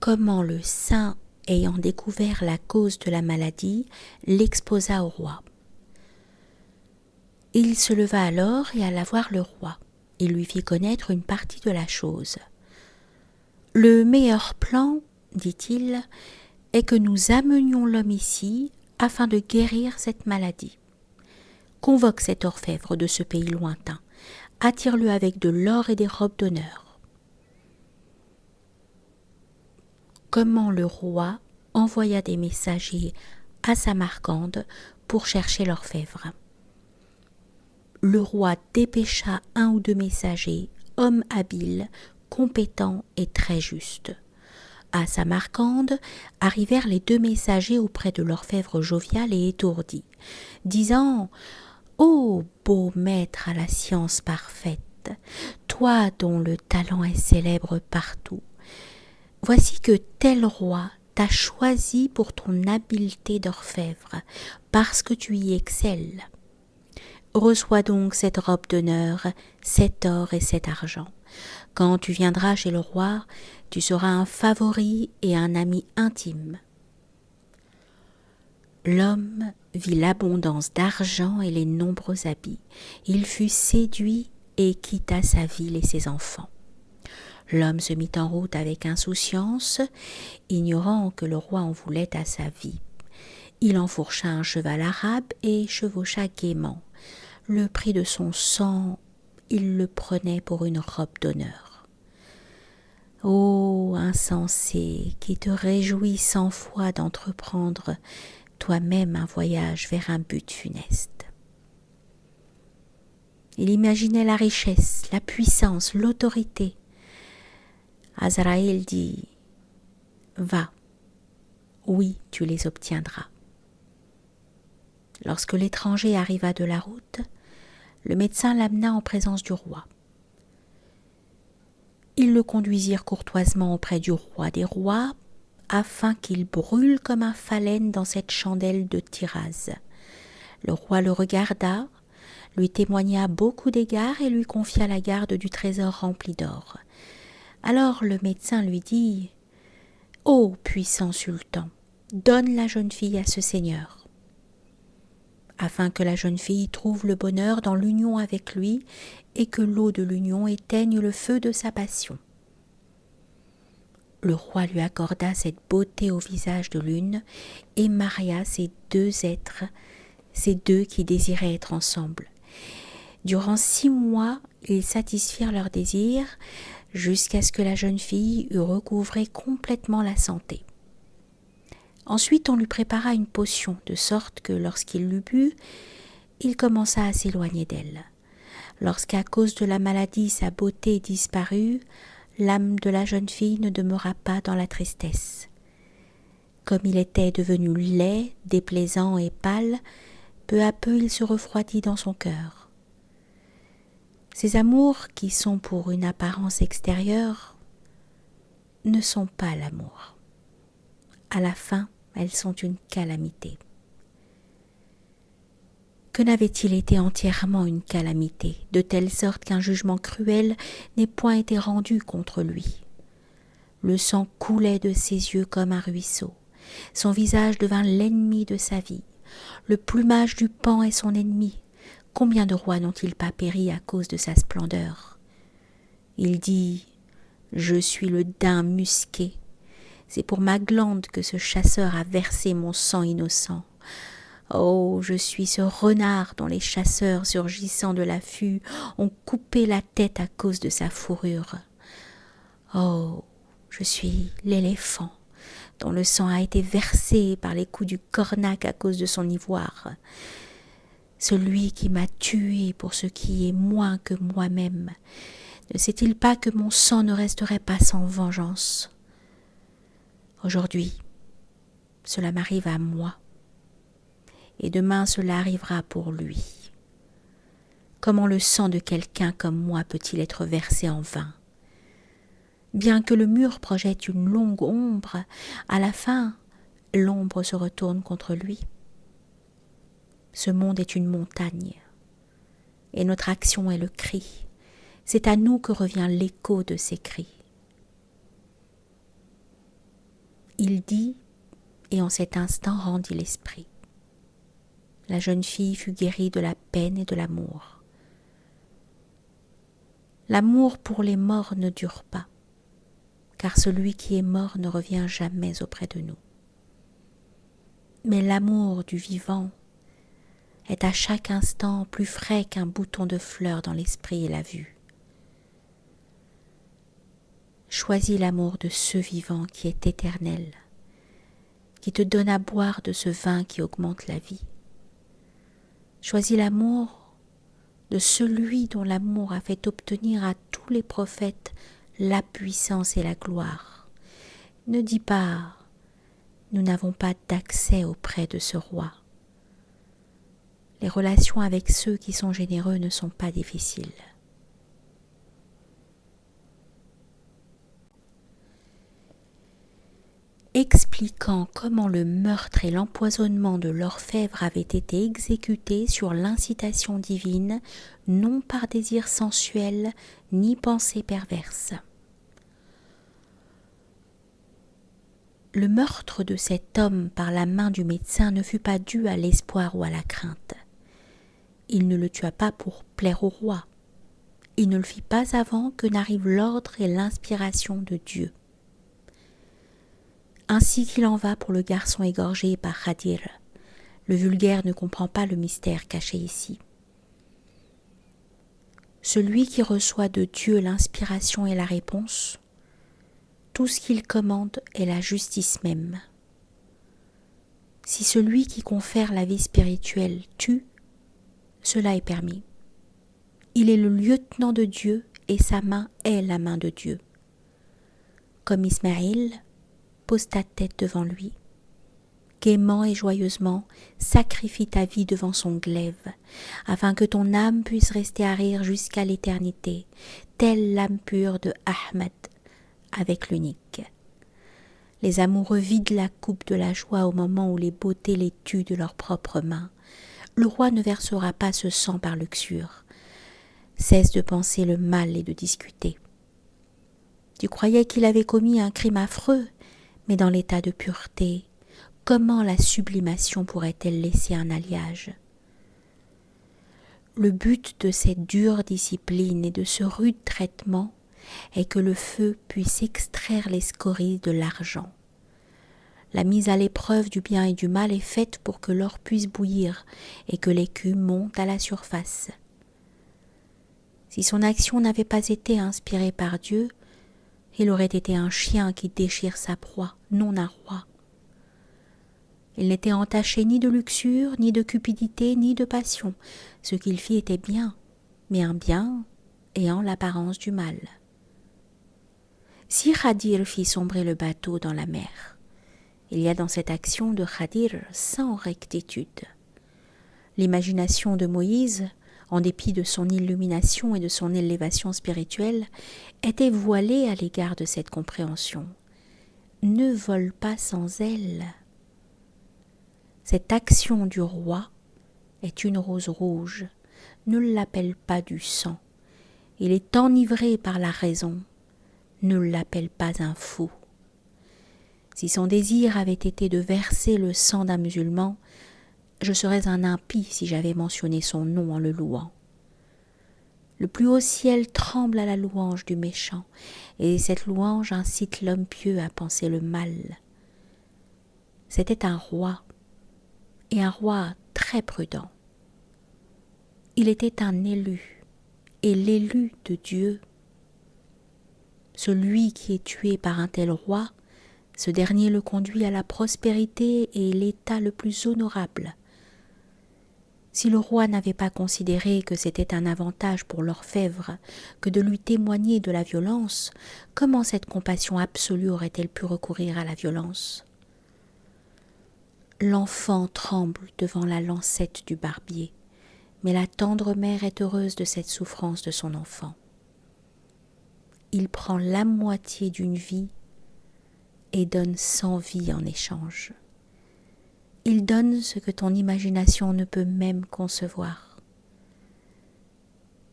comment le saint, ayant découvert la cause de la maladie, l'exposa au roi. Il se leva alors et alla voir le roi. Il lui fit connaître une partie de la chose. « Le meilleur plan, dit-il, est que nous amenions l'homme ici afin de guérir cette maladie. Convoque cet orfèvre de ce pays lointain, attire-le avec de l'or et des robes d'honneur. » Comment le roi envoya des messagers à Samarcande pour chercher l'orfèvre. Le roi dépêcha 1 ou 2 messagers, hommes habiles, compétents et très justes. À Samarcande arrivèrent les 2 messagers auprès de l'orfèvre jovial et étourdi, disant « Ô beau maître à la science parfaite, toi dont le talent est célèbre partout, voici que tel roi t'a choisi pour ton habileté d'orfèvre, parce que tu y excelles. Reçois donc cette robe d'honneur, cet or et cet argent. Quand tu viendras chez le roi, tu seras un favori et un ami intime. » L'homme vit l'abondance d'argent et les nombreux habits. Il fut séduit et quitta sa ville et ses enfants. L'homme se mit en route avec insouciance, ignorant que le roi en voulait à sa vie. Il enfourcha un cheval arabe et chevaucha gaiement. Le prix de son sang, il le prenait pour une robe d'honneur. Ô insensé, qui te réjouis 100 fois d'entreprendre toi-même un voyage vers un but funeste. Il imaginait la richesse, la puissance, l'autorité. Azraïl dit « Va, oui, tu les obtiendras. » Lorsque l'étranger arriva de la route, le médecin l'amena en présence du roi. Ils le conduisirent courtoisement auprès du roi des rois, afin qu'il brûle comme un phalène dans cette chandelle de Tyraz. Le roi le regarda, lui témoigna beaucoup d'égards et lui confia la garde du trésor rempli d'or. Alors le médecin lui dit « Ô puissant sultan, donne la jeune fille à ce seigneur. » afin que la jeune fille trouve le bonheur dans l'union avec lui et que l'eau de l'union éteigne le feu de sa passion. Le roi lui accorda cette beauté au visage de l'une et maria ces 2 êtres, ces 2 qui désiraient être ensemble. Durant 6 mois, ils satisfirent leurs désirs jusqu'à ce que la jeune fille eût recouvré complètement la santé. Ensuite, on lui prépara une potion, de sorte que lorsqu'il l'eut bu, il commença à s'éloigner d'elle. Lorsqu'à cause de la maladie sa beauté disparut, l'âme de la jeune fille ne demeura pas dans la tristesse. Comme il était devenu laid, déplaisant et pâle, peu à peu il se refroidit dans son cœur. Ces amours qui sont pour une apparence extérieure ne sont pas l'amour. À la fin, elles sont une calamité. Que n'avait-il été entièrement une calamité, de telle sorte qu'un jugement cruel n'ait point été rendu contre lui. Le sang coulait de ses yeux comme un ruisseau. Son visage devint l'ennemi de sa vie. Le plumage du paon est son ennemi. Combien de rois n'ont-ils pas péri à cause de sa splendeur? Il dit « Je suis le daim musqué. C'est pour ma glande que ce chasseur a versé mon sang innocent. Oh, je suis ce renard dont les chasseurs, surgissant de l'affût, ont coupé la tête à cause de sa fourrure. Oh, je suis l'éléphant dont le sang a été versé par les coups du cornac à cause de son ivoire. Celui qui m'a tué pour ce qui est moins que moi-même, ne sait-il pas que mon sang ne resterait pas sans vengeance? Aujourd'hui, cela m'arrive à moi, et demain cela arrivera pour lui. Comment le sang de quelqu'un comme moi peut-il être versé en vain? Bien que le mur projette une longue ombre, à la fin, l'ombre se retourne contre lui. Ce monde est une montagne, et notre action est le cri. C'est à nous que revient l'écho de ces cris. Il dit, et en cet instant rendit l'esprit. La jeune fille fut guérie de la peine et de l'amour. L'amour pour les morts ne dure pas, car celui qui est mort ne revient jamais auprès de nous. Mais l'amour du vivant est à chaque instant plus frais qu'un bouton de fleur dans l'esprit et la vue. Choisis l'amour de ce vivant qui est éternel, qui te donne à boire de ce vin qui augmente la vie. Choisis l'amour de celui dont l'amour a fait obtenir à tous les prophètes la puissance et la gloire. Ne dis pas « nous n'avons pas d'accès auprès de ce roi ». Les relations avec ceux qui sont généreux ne sont pas difficiles. Expliquant comment le meurtre et l'empoisonnement de l'orfèvre avaient été exécutés sur l'incitation divine, non par désir sensuel ni pensée perverse. Le meurtre de cet homme par la main du médecin ne fut pas dû à l'espoir ou à la crainte. Il ne le tua pas pour plaire au roi. Il ne le fit pas avant que n'arrivent l'ordre et l'inspiration de Dieu. Ainsi qu'il en va pour le garçon égorgé par Khadir. Le vulgaire ne comprend pas le mystère caché ici. Celui qui reçoit de Dieu l'inspiration et la réponse, tout ce qu'il commande est la justice même. Si celui qui confère la vie spirituelle tue, cela est permis. Il est le lieutenant de Dieu et sa main est la main de Dieu. Comme Ismaïl, pose ta tête devant lui. Gaiement et joyeusement, sacrifie ta vie devant son glaive, afin que ton âme puisse rester à rire jusqu'à l'éternité, telle l'âme pure de Ahmed avec l'unique. Les amoureux vident la coupe de la joie au moment où les beautés les tuent de leurs propres mains. Le roi ne versera pas ce sang par luxure. Cesse de penser le mal et de discuter. Tu croyais qu'il avait commis un crime affreux, mais dans l'état de pureté, comment la sublimation pourrait-elle laisser un alliage ? Le but de cette dure discipline et de ce rude traitement est que le feu puisse extraire les scories de l'argent. La mise à l'épreuve du bien et du mal est faite pour que l'or puisse bouillir et que l'écume monte à la surface. Si son action n'avait pas été inspirée par Dieu, il aurait été un chien qui déchire sa proie, non un roi. Il n'était entaché ni de luxure, ni de cupidité, ni de passion. Ce qu'il fit était bien, mais un bien ayant l'apparence du mal. Si Khadir fit sombrer le bateau dans la mer, il y a dans cette action de Khadir 100 rectitude. L'imagination de Moïse, en dépit de son illumination et de son élévation spirituelle, était voilée à l'égard de cette compréhension. Ne vole pas sans elle. Cette action du roi est une rose rouge. Ne l'appelle pas du sang. Il est enivré par la raison. Ne l'appelle pas un fou. Si son désir avait été de verser le sang d'un musulman, je serais un impie si j'avais mentionné son nom en le louant. Le plus haut ciel tremble à la louange du méchant, et cette louange incite l'homme pieux à penser le mal. C'était un roi, et un roi très prudent. Il était un élu, et l'élu de Dieu. Celui qui est tué par un tel roi, ce dernier le conduit à la prospérité et l'état le plus honorable. Si le roi n'avait pas considéré que c'était un avantage pour l'orfèvre que de lui témoigner de la violence, comment cette compassion absolue aurait-elle pu recourir à la violence ? L'enfant tremble devant la lancette du barbier, mais la tendre mère est heureuse de cette souffrance de son enfant. Il prend la moitié d'une vie et donne 100 vies en échange. Il donne ce que ton imagination ne peut même concevoir.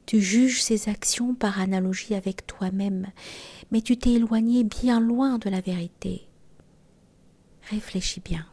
Tu juges ses actions par analogie avec toi-même, mais tu t'es éloigné bien loin de la vérité. Réfléchis bien.